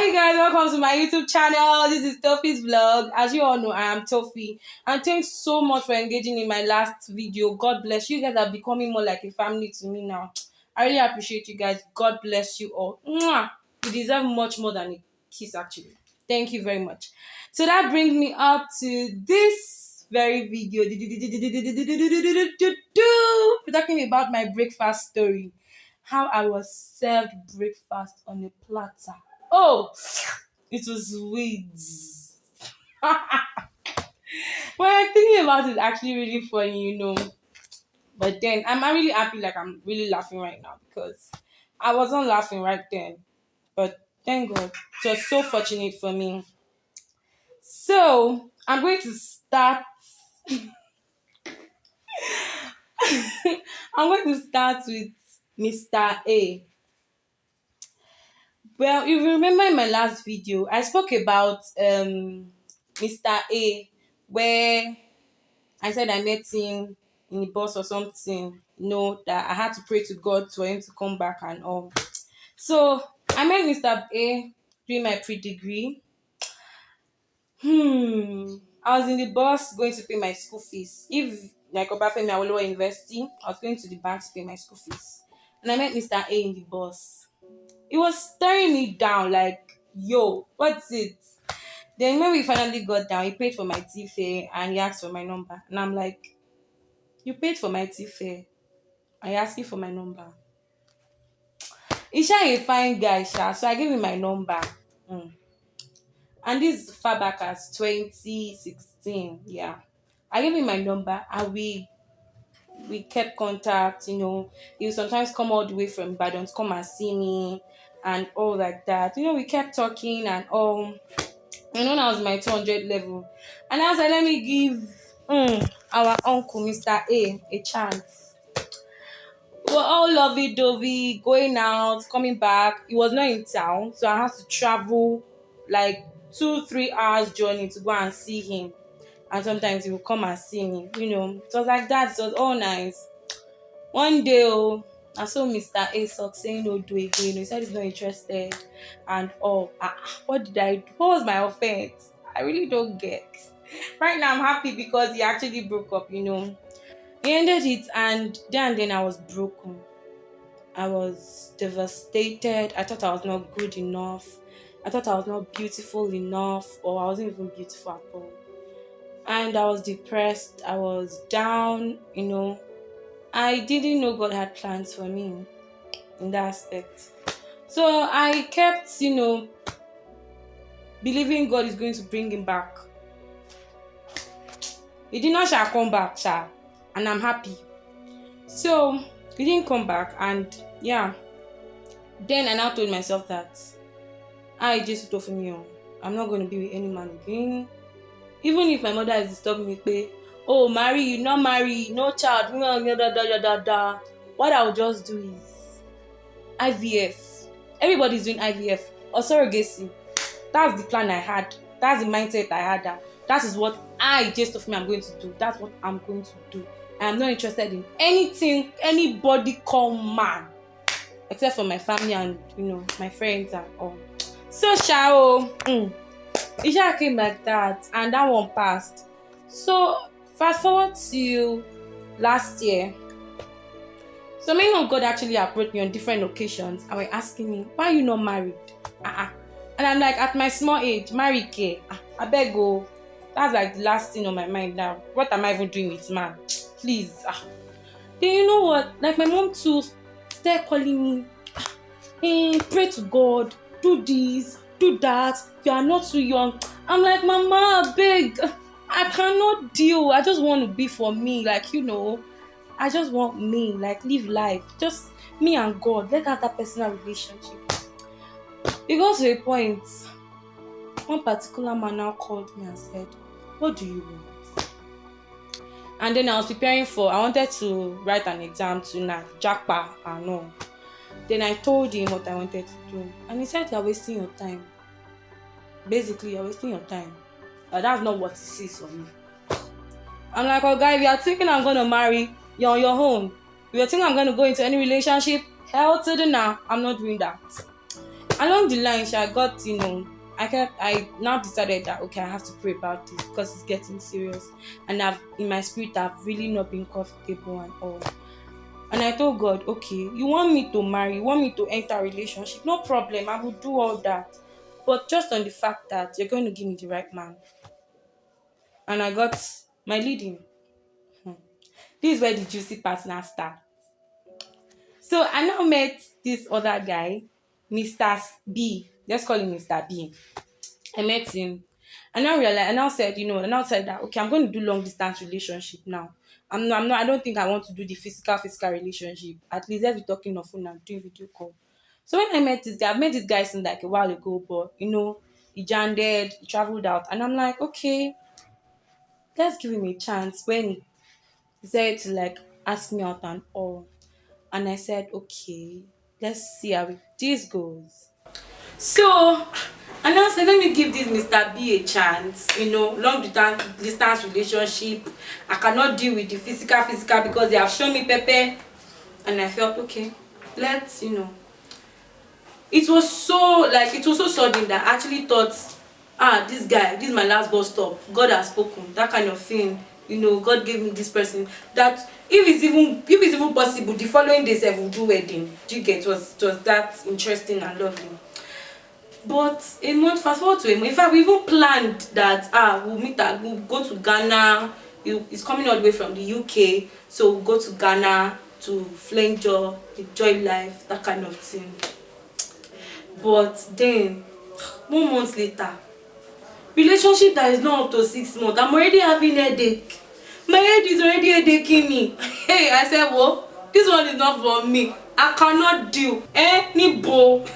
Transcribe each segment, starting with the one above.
Hi guys, welcome to my YouTube channel. This is TOFFY'S vlog. As you all know, I am Toffy. And thanks so much for engaging in my last video. God bless you. Guys are becoming more like a family to me now. I really appreciate you guys. God bless you all. Mwah! You deserve much more than a kiss actually. Thank you very much. So that brings me up to this very video. We're talking about my breakfast story. How I was served breakfast on a platter. Oh, it was sweet. When I'm thinking about it, it's actually really funny. But then I'm really happy, like I'm really laughing right now because I wasn't laughing right then. But thank God, it was so fortunate for me. So I'm going to start. I'm going to start with Mr. A. Well, if you remember in my last video, I spoke about Mr. A, where I said I met him in the bus or something. That I had to pray to God for him to come back and all. So I met Mr. A during my pre-degree. I was in the bus going to pay my school fees. If like Obafemi Awolowo University, I was going to the bank to pay my school fees. And I met Mr. A in the bus. He was staring me down like, yo, what's it? Then when we finally got down, he paid for my tea fare and he asked for my number. And I'm like, you paid for my tea fare? I asked you for my number. He's a fine guy, so I gave him my number. And this is far back as 2016. Yeah. I gave him my number and we kept contact. He would sometimes come all the way from Ibadan to come and see me and all like that. We kept talking and all. And when I was my 200 level, and I was like, let me give our uncle, Mr. A chance. We were all lovey-dovey, going out, coming back. He was not in town, so I had to travel like 2-3 hours journey to go and see him. And sometimes he would come and see me. It was like that. It was all nice. One day, I saw Mr. A saying no do again. He said he's not interested and all. What did I do? What was my offense? I really don't get. Right now I'm happy because he actually broke up. He ended it and then I was broken. I was devastated. I thought I was not good enough. I thought I was not beautiful enough, or I wasn't even beautiful at all. And I was depressed. I was down, I didn't know God had plans for me in that aspect. So I kept, believing God is going to bring him back. He did not shall come back, and I'm happy. So he didn't come back, and yeah. Then I now told myself that I just told me, I'm not going to be with any man again. Even if my mother is disturbing me, marry, you not marry, no child, what I'll just do is IVF. Everybody's doing IVF or surrogacy. That's the plan I had. That's the mindset I had. That is what I'm going to do. That's what I'm going to do. I am not interested in anything anybody call man, except for my family and my friends and all. So it came like that, and that one passed. So fast forward to last year. So many of God actually approached me on different occasions and were asking me, why are you not married? And I'm like, at my small age, marry care. I beg go. That's like the last thing on my mind now. What am I even doing with man? Please. Then you know what? Like my mom too started calling me, pray to God, do this, do that. You are not too young. I'm like, Mama, beg. I cannot deal. I just want to be for me. Like, I just want me. Like, live life. Just me and God. Let's have that personal relationship. It got to a point. One particular man now called me and said, what do you want? And then I wanted to write an exam tonight, Jackpa and all. Then I told him what I wanted to do. And he said, you're wasting your time. Basically, you're wasting your time. That's not what he sees for me. I'm like, oh, guy, if you're thinking I'm going to marry, you're on your own. If you're thinking I'm going to go into any relationship, hell to the now, I'm not doing that. Along the line, I got, I now decided that okay, I have to pray about this because it's getting serious, and I've in my spirit I've really not been comfortable and all. And I told God, okay, you want me to marry, you want me to enter a relationship, no problem, I will do all that. But just on the fact that you're going to give me the right man. And I got my leading. This is where the juicy part now start. So I now met this other guy, Mr. B. Let's call him Mr. B. I met him. And now realized, and now said, and now said that okay, I'm going to do long distance relationship now. I don't think I want to do the physical relationship. At least let's be talking on phone and doing video call. So when I met this guy, I've met this guy since like a while ago, but he janded, he traveled out, and I'm like, okay, let's give him a chance. When he said to like ask me out and all, and I said, okay, let's see how this goes. So, and I said, let me give this Mr. B a chance. Long distance relationship. I cannot deal with the physical because they have shown me Pepe. And I felt, okay, let's. It was so sudden that I actually thought, this guy, this is my last bus stop. God has spoken, that kind of thing. God gave me this person. That if it's even possible, the following days I will do wedding. Do you get? It was that interesting and lovely. But a month, fast forward to a month. In fact, we even planned that we'll go to Ghana. He's coming all the way from the UK, so we'll go to Ghana to flenjo, enjoy life, that kind of thing. But then 1 month later, relationship that is not up to 6 months, I'm already having headache. My head is already headaching me. Hey, I said, well, this one is not for me. I cannot deal. Nibo.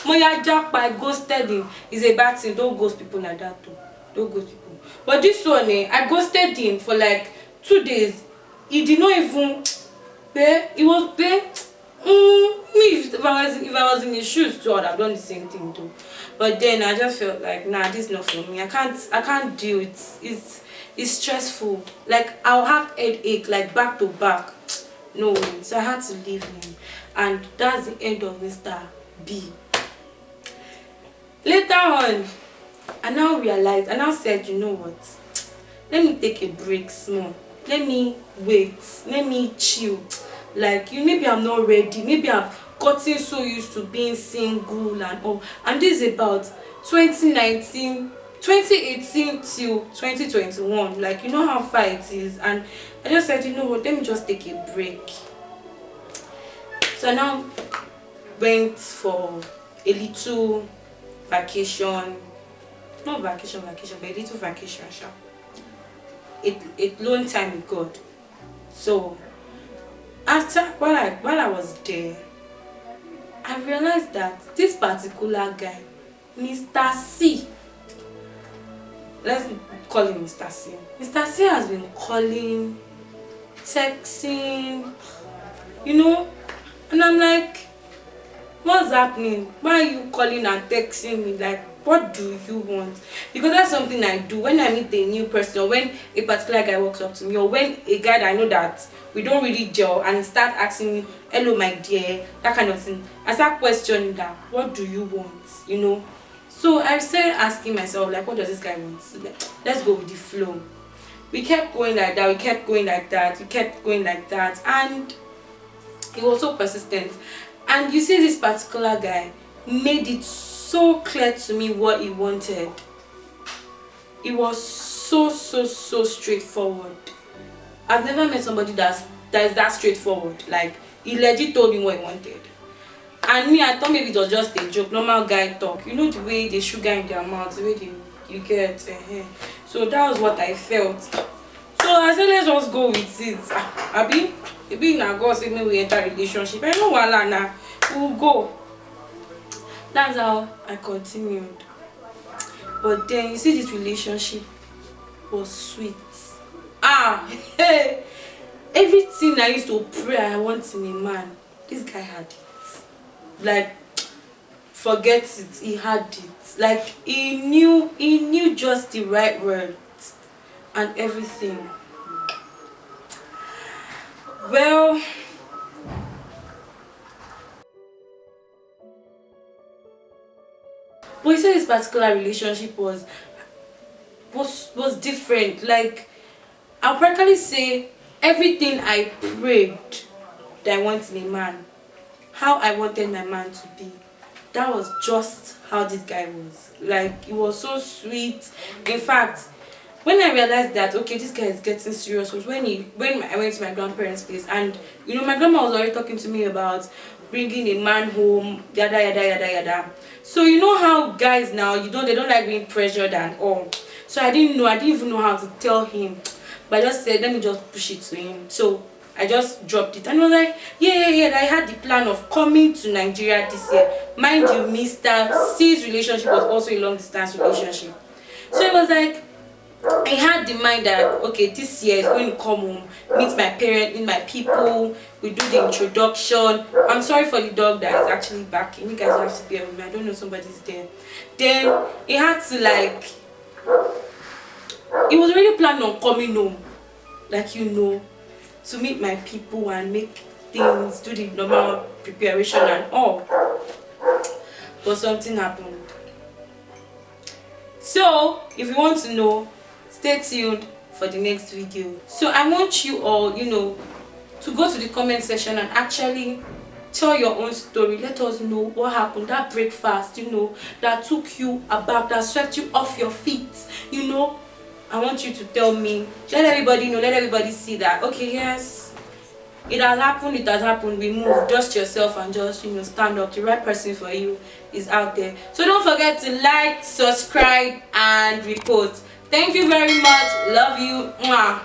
Moya Jack by ghosted him. Is a bad thing. Don't ghost people like that too. Don't ghost people. But this one, I ghosted him for like 2 days. He did not even pay. He was pay. If I was in his shoes too, I would have done the same thing too. But then I just felt like, nah, this is not for me. I can't deal. It's stressful. Like I'll have headache like back to back. No way. So I had to leave him, and that's the end of Mr. B. Later on, I now realized, I now said, you know what? Let me take a break small. Let me wait. Let me chill. Like maybe I'm not ready. Maybe I've gotten so used to being single and all. And this is about 2019, 2018 till 2021. Like how far it is. And I just said, you know what? Let me just take a break. So I now went for a little vacation. Not vacation, but a little vacation. A long time with God. So after while I was there, I realized that this particular guy, Mr. C, let's call him Mr. C. Mr. C has been calling, texting, and I'm like, what's happening? Why are you calling and texting me? Like, what do you want? Because that's something I do when I meet a new person, or when a particular guy walks up to me, or when a guy that I know that we don't really gel and start asking me, hello my dear, that kind of thing. I start questioning that, what do you want? So I started asking myself, like, what does this guy want? So let's go with the flow. We kept going like that, we kept going like that, and he was so persistent. And you see, this particular guy made it so clear to me what he wanted. It was so straightforward. I've never met somebody that is that straightforward. Like, he legit told me what he wanted. And me, I thought maybe it was just a joke, normal guy talk. The way they sugar in their mouth, the way you get. So that was what I felt. So I said, let's just go with it. Abi, now God said me we enter a relationship. I know wala now. We'll go. That's how I continued. But then you see, this relationship was sweet. Hey, everything I used to pray I want in a man, this guy had it. Like, forget it, he had it. Like, he knew just the right words and everything. Well, But he said this particular relationship was different. Like, I'll practically say everything I prayed that I want in a man, how I wanted my man to be, that was just how this guy was. Like, he was so sweet. In fact, when I realized that okay, this guy is getting serious was when I went to my grandparents' place, and my grandma was already talking to me about bringing a man home, yada yada yada yada. So you know how guys now they don't like being pressured and all. So I didn't even know how to tell him, but I just said let me just push it to him. So I just dropped it, and he was like, yeah. I had the plan of coming to Nigeria this year. Mind you, Mr. C's relationship was also a long distance relationship. So it was like, I had the mind that okay, this year is going to come home, meet my parents, meet my people, we do the introduction. I'm sorry for the dog that is actually barking. You guys have to bear with me. I don't know, somebody's there. Then he had to he was already planning on coming home, to meet my people and make things, do the normal preparation and all. But something happened. So if you want to know, stay tuned for the next video. So I want you all, to go to the comment section and actually tell your own story. Let us know what happened, that breakfast, that took you aback, that swept you off your feet. I want you to tell me. Let everybody know, let everybody see that okay, yes, it has happened, we move. Dust yourself and just stand up. The right person for you is out there. So don't forget to like, subscribe and repost. Thank you very much. Love you. Mwah.